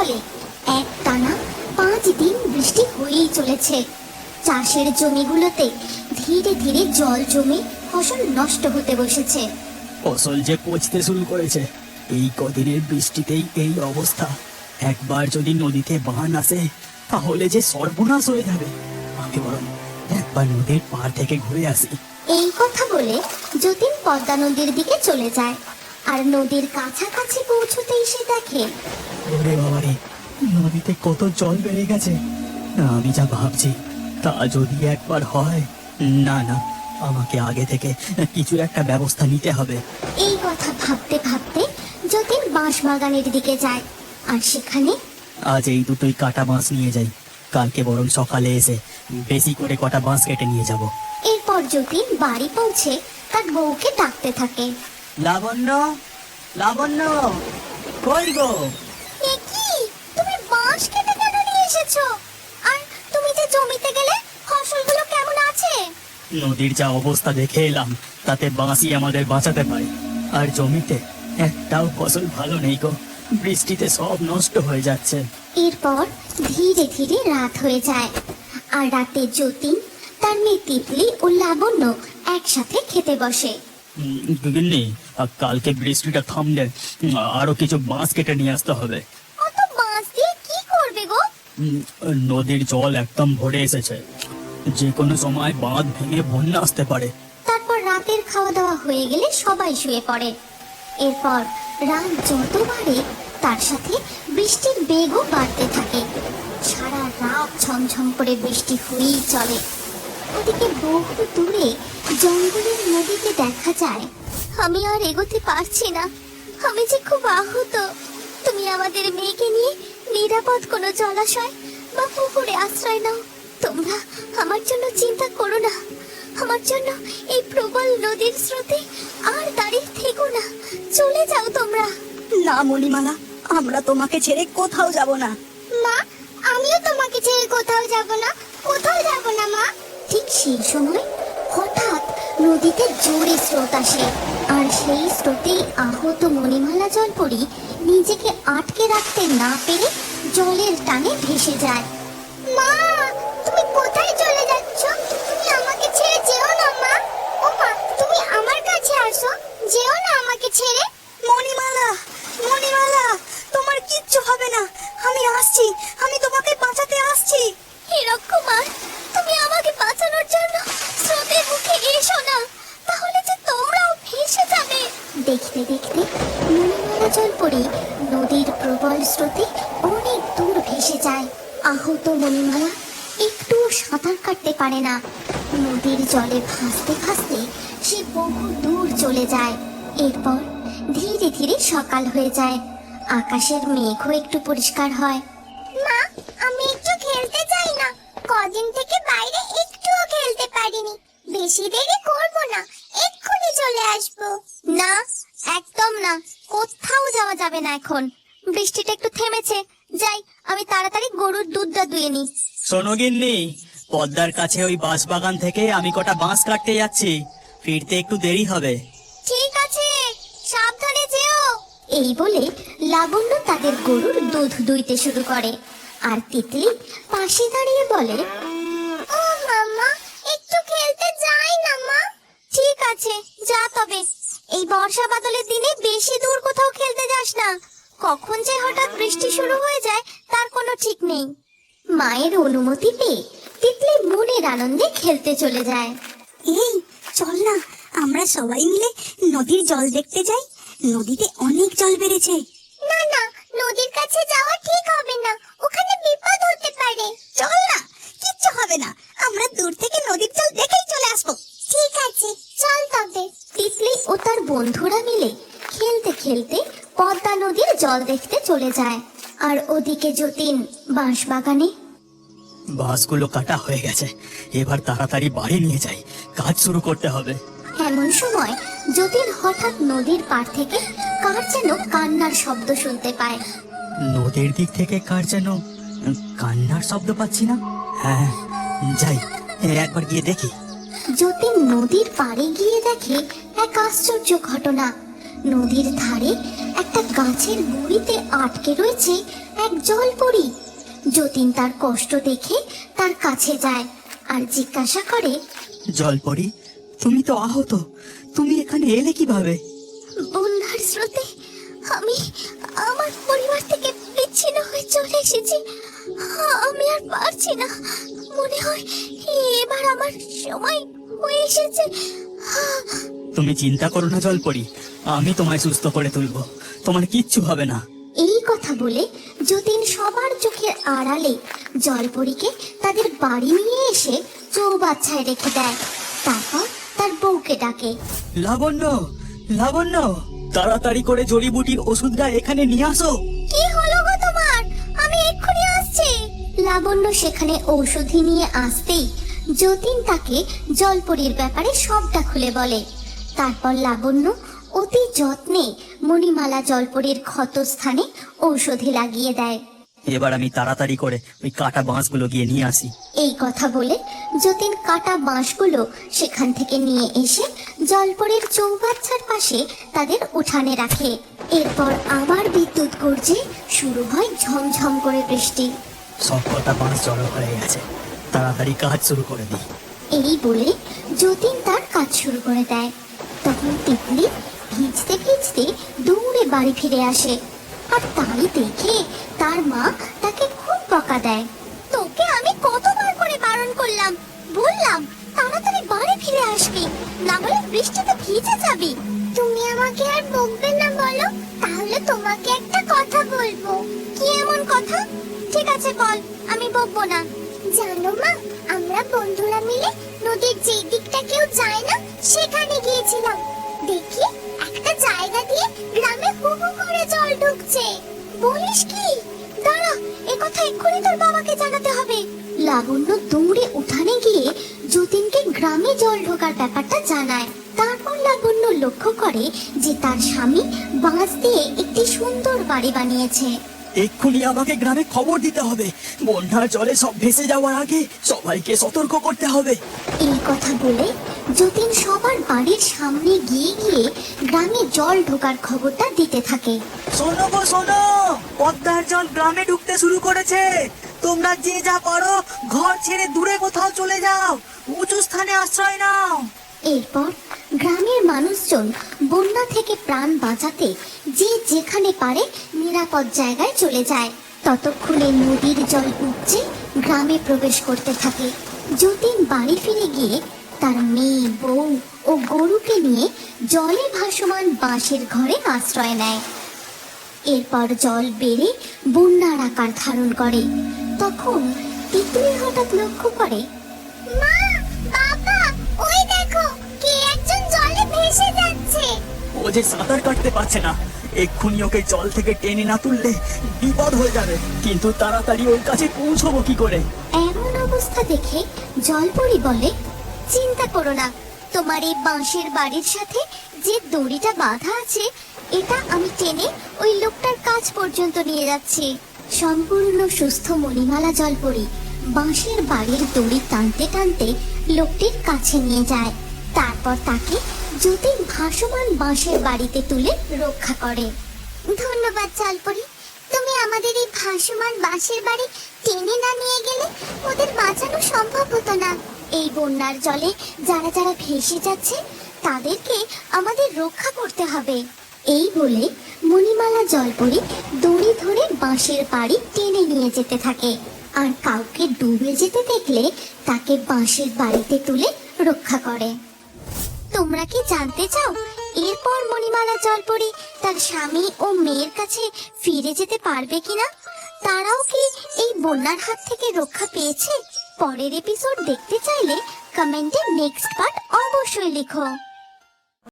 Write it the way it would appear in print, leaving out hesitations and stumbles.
ফলে একটানা 5 দিন বৃষ্টি হয়েই চলেছে। চাষের জমিগুলোতে ধীরে ধীরে জল জমে ফসল নষ্ট হতে বসেছে। ফসল যে পচতে শুরু করেছে, এই কদিনের বৃষ্টিতেই এই অবস্থা। একবার যদি নদীতে বান আসে তাহলে যে সর্বনাশ হয়ে যাবে। আমি বরং একবার নদীর পাড় থেকে ঘুরে আসি। এই কথা বলে যতীন পদ্মা নদীর দিকে চলে যায়। আর নদীর কাছাকাছি পৌঁছতেই সে দেখে ওরে বাবারে, নদীতে কত জল বেড়ে গেছে। আমি যা ভাবছি তা যদি একবার হয়, না না, আমাকে আগে থেকে কিছু একটা ব্যবস্থা নিতে হবে। এই কথা ভাবতে ভাবতে যতীন বাঁশ বাগানের দিকে যায়। আর সেখানে আজ এই দুটোই কাটা বাঁশ নিয়ে যাই, কালকে বরং সকালে এসে বেশি করে কটা বাঁশ কেটে নিয়ে যাব। এরপর যতীন বাড়ি পৌঁছে তার বউকে ডাকতে থাকে। লাবণ্য, লাবণ্য, কই গো? এ কি, তুমি বাঁশ কেটে কেন নিয়ে এসেছো? আর তুমি যে জমিতে গেলে, ফসলগুলো কেমন আছে? নদীর যা অবস্থা দেখে এলাম, তাতে বাঁশই আমাদের বাঁচাতে পারে। আর জমিতে একটাও ফসল ভালো নেই গো, বৃষ্টিতে সব নষ্ট হয়ে যাচ্ছে। এরপর ধীরে ধীরে রাত হয়ে যায়। আর রাতে যতীন, তার মেয়ে তিতলি ও লাবণ্য একসাথে খেতে বসে। গিন্নি, কালকে বৃষ্টিটা থামলে আরো কিছু বাঁশ কেটে নিয়ে আসতে হবে। অত বাঁশ দিয়ে কি করবে গো? নদীর জল একদম ভরে এসেছে, যে কোনো সময় বাঁধ ভেঙে বন্যা আসতে পারে। তারপর রাতের খাওয়া দাওয়া হয়ে গেলে সবাই শুয়ে পড়ে। এরপর রাত যত বাড়ে তার সাথে বৃষ্টির বেগও বাড়তে থাকে। সারা রাত ঝমঝম করে বৃষ্টি হয়েই চলে। ওদিকে বহু দূরে জঙ্গলের নদীতে দেখা যায়। আমি আর এগোতে পারছি না, আমি যে খুব আহত। তুমি আমাদের মেয়েকে নিয়ে নিরাপদ কোনো জলাশয় বা পুকুরে আশ্রয় নাও। তোমরা আমার জন্য চিন্তা করো না, আমার জন্য এই প্রবল নদীর স্রোতে আর দাঁড়িয়ে থেকো না, চলে যাও তোমরা। না মণিমালা, আমরা তোমাকে ছেড়ে কোথাও যাব না। মা, আমিও তোমাকে ছেড়ে কোথাও যাব না, কোথাও যাব না মা। ঠিক সেই সময় হঠাৎ নদীতে জোরে স্রোত আসে। আর সেই স্রোতেই আহত মণিমালা জলপরি নিজেকে আটকে রাখতে না পেরে জলের টানে ভেসে যায়। মা, তুমি কোথায় চলে যাচ্ছ? তুমি আমাকে ছেড়ে যেও না মা। ও মা, তুমি আমার কাছে আসো, যেও না আমাকে ছেড়ে। মণিমালা, মণিমালা, তোমার কিচ্ছু হবে না, আমি আসছি, আমি তোমাকে বাঁচাতে আসছি। হে রক্ষমার, তুমি আমাকে বাঁচানোর জন্য স্রোতের মুখে এসো না, তাহলে যে তোমরাও ভেসে যাবে। দেখতে দেখতে মণিমালা জলপরি নদীর প্রবল স্রোতে অনেক দূর ভেসে যায়। আহত মণিমালা একটুও সাঁতার কাটতে পারে না। নদীর জলে ভাসতে ভাসতে সে বহু দূর চলে যায়। এরপর ধীরে ধীরে সকাল হয়ে যায়। আকাশের মেঘও একটু পরিষ্কার হয়। মা, আমি একটু খেলতে চাই না, কদিন থেকে বাইরে একটুও খেলতে পারিনি। বেশি দেরি করব না, এক্ষুনি চলে আসবো। না, একদম না, কোথাও যাওয়া যাবে না এখন। বৃষ্টিটা একটু থেমেছে, যাই আমি তাড়াতাড়ি গরুর দুধটা দুয়ে নিই। শোনো গিন্নি, পদ্মার কাছে ওই বাঁশ বাগান থেকে আমি কটা বাঁশ কাটতে যাচ্ছি, ফিরতে একটু দেরি হবে। ঠিক আছে, সাবধানে যেও। এই বলে লাবণ্য তাদের গরুর দুধ দুইতে শুরু করে। আর তিতলি পাশে দাঁড়িয়ে বলে, ও মামা, একটু খেলতে যাই না মা। ঠিক আছে, যা তবে। এই বর্ষা বাদলের দিনে বেশি দূর কোথাও খেলতে যাস না, কখন যে হঠাৎ বৃষ্টি শুরু হয়ে যায় তার কোনো ঠিক নেই। মায়ের অনুমতি পেয়ে তিতলি মনের আনন্দে খেলতে চলে যায়। এই চল না, আমরা সবাই মিলে নদীর জল দেখতে যাই, নদীতে অনেক জল বেড়েছে। না না, নদীর কাছে যাওয়া ঠিক হবে না, ওখানে বিপদ হতে পারে। চল না, কিচ্ছু হবে না, আমরা দূর থেকে নদীর জল দেখেই চলে আসবো। ঠিক আছে, চল তবে। তিতলি ও তার বন্ধুরা মিলে খেলতে খেলতে পদ্মা নদীর জল দেখতে চলে যায়। আর ওদিকে যতীন বাঁশ বাগানে। বাঁশগুলো কাটা হয়ে গেছে, এবার তাড়াতাড়ি বাড়ি নিয়ে যাই, কাজ শুরু করতে হবে। এমন সময় যতীন হঠাৎ নদীর পাড় থেকে কার যেন কান্নার শব্দ শুনতে পায়। নদীর দিক থেকে কার যেন কান্নার শব্দ পাচ্ছি না। হ্যাঁ, যাই একবার গিয়ে দেখি। যতীন নদীর পাড়ে গিয়ে দেখে এক আশ্চর্য ঘটনা। নদীর ধারে একটা গাছের গুড়িতে আটকে রয়েছে এক জলপরী। যতীন তার কষ্ট দেখে তার কাছে যায় আর জিজ্ঞাসা করে, জলপরি, তুমি তো আহত, তুমি এখানে এলে কিভাবে? বন্যার স্রোতে আমি আমার পরিবার থেকে বিচ্ছিন্ন হয়ে চলে এসেছি। আমি আর পারছি না, মনে হয় এবার আমার সময় হয়ে এসেছে। তুমি চিন্তা করো না জলপরি, আমি তোমায় সুস্থ করে তুলবো, তোমার কিচ্ছু হবে না। এই কথা বলে যতীন সবার চোখের আড়ালে জলপরীকে তাদের বাড়ি নিয়ে এসে চৌবাচ্চায় রেখে দেয়। তারপর তার বউকে ডাকে। লাবণ্য, লাবণ্য, তাড়াতাড়ি করে জড়িবুটির ওষুধটা এখানে নিয়ে আসো। কি হলো গো তোমার? আমি এক্ষুনি আসছি। লাবণ্য সেখানে ঔষধি নিয়ে আসতেই যতীন তাকে জলপরীর ব্যাপারে সবটা খুলে বলে। তারপর লাবণ্য অতি যত্নে মণিমালা জলপরীর ক্ষতস্থানে ঔষধি লাগিয়ে দেয়। এবার আমি তাড়াতাড়ি করে ওই কাটা বাঁশগুলো গিয়ে নিয়ে আসি। এই কথা বলে যতীন কাটা বাঁশগুলো সেখান থেকে নিয়ে এসে জলপরীর চৌবাচ্চার পাশে তাদের উঠানে রাখে। এরপর আবার বিদ্যুৎ গর্জে শুরু হয় ঝমঝম করে বৃষ্টি। সব কটা বাঁশ জড়ো হয়ে গেছে, তাড়াতাড়ি কাজ শুরু করে দিই। এই বলে যতীন তার কাজ শুরু করে দেয়। তখন তিতলি ভিজতে ভিজতে দৌড়ে বাড়ি ফিরে আসে, আর তাই দেখে তার মা তাকে খুব বকা দেয়। তোকে আমি কতবার করে বারণ করলাম, বললাম তাড়াতাড়ি বাড়ি ফিরে আসবি, না হলে বৃষ্টিতে ভিজে যাবি। তুমি আমাকে আর বকবে না বলো, তাহলে তোমাকে একটা কথা বলবো। কি এমন কথা? ঠিক আছে বল, আমি বকবো না। জানো মা, আমরা বন্ধুরা মিলে নদীর যে দিকটা কেউ যায় না সেখানে গিয়েছিলাম। দেখি একটা জায়গা দিয়ে গ্রামে হু হু করে জল ঢুকছে। বলিস কি? দাঁড়া, এ কথা এক্ষুনি তোর বাবাকে জানাতে হবে। লাবণ্য দৌড়ে উঠানে গিয়ে যতীনকে গ্রামে জল ঢোকার ব্যাপারটা জানায়। তারপর লাবণ্য লক্ষ্য করে যে তার স্বামী বাঁশ দিয়ে একটি সুন্দর বাড়ি বানিয়েছে। এক্ষুনি আমাকে গ্রামে খবর দিতে হবে, বন্যার জলে সব ভেসে যাওয়ার আগে সবাইকে সতর্ক করতে হবে। এই কথা বলে যতীন সবার বাড়ির সামনে গিয়ে গিয়ে গ্রামে জল ঢোকার খবরটা দিতে থাকে। শোনো গো শোনো, পদ্মার জল গ্রামে ঢুকতে শুরু করেছে, তোমরা যে যা পারো ঘর ছেড়ে দূরে কোথাও চলে যাও, উঁচু স্থানে আশ্রয় নাও। এরপর গ্রামের মানুষজন বন্যা থেকে প্রাণ বাঁচাতে যে যেখানে পারে নিরাপদ জায়গায় চলে যায়। ততক্ষণে নদীর জল উপচে গ্রামে প্রবেশ করতে থাকে। যতীন বাড়ি ফিরে গিয়ে তার মেয়ে, বউ ও গরুকে নিয়ে জলে ভাসমান বাঁশের ঘরে আশ্রয় নেয়। এরপর জল বেড়ে বন্যার আকার ধারণ করে। তখন তিতলি হঠাৎ লক্ষ্য করে, মা, বাবা, ওই দেখো কে একজন জলে ভেসে যাচ্ছে। ও যে সাঁতার কাটতে পারছে না, এক্ষুনি ওকে জল থেকে টেনে না তুললে বিপদ হয়ে যাবে। কিন্তু তাড়াতাড়ি ওর কাছে পৌঁছবো কি করে? এমন অবস্থা দেখে জলপরী বলে, চিন্তা করো না, তোমার এই বাঁশের বাড়ির সাথে যে দড়িটা বাঁধা আছে এটা আমি টেনে ওই লোকটার কাছ পর্যন্ত নিয়ে যাচ্ছি। সম্পূর্ণ সুস্থ মণিমালা জলপরী বাঁশের বাড়ির দড়ি টানতে টানতে লোকটির কাছে নিয়ে যায়। তারপর তাকে যতীন ভাসমান বাঁশের বাড়িতে তুলে রক্ষা করে। ধন্যবাদ জলপরী, তুমি আমাদের এই ভাসমান বাঁশের বাড়ি টেনে না নিয়ে গেলে ওদের বাঁচানো সম্ভব হতো না। এই বন্যার জলে যারা যারা ভেসে যাচ্ছে তাদেরকে আমাদের রক্ষা করতে হবে। এই বলে মণিমালা জলপরী দড়ি ধরে বাঁশের বাড়ি টেনে নিয়ে যেতে থাকে, আর কাউকে ডুবে যেতে দেখলে তাকে বাঁশের বাড়িতে তুলে রক্ষা করে। তোমরা কি জানতে চাও এরপর মণিমালা জলপরী তার স্বামী ও মেয়ের কাছে ফিরে যেতে পারবে কিনা? তারাও কি এই বন্যার হাত থেকে রক্ষা পেয়েছে? পরের এপিসোড দেখতে চাইলে কমেন্টে নেক্সট পার্ট অবশ্যই লিখো।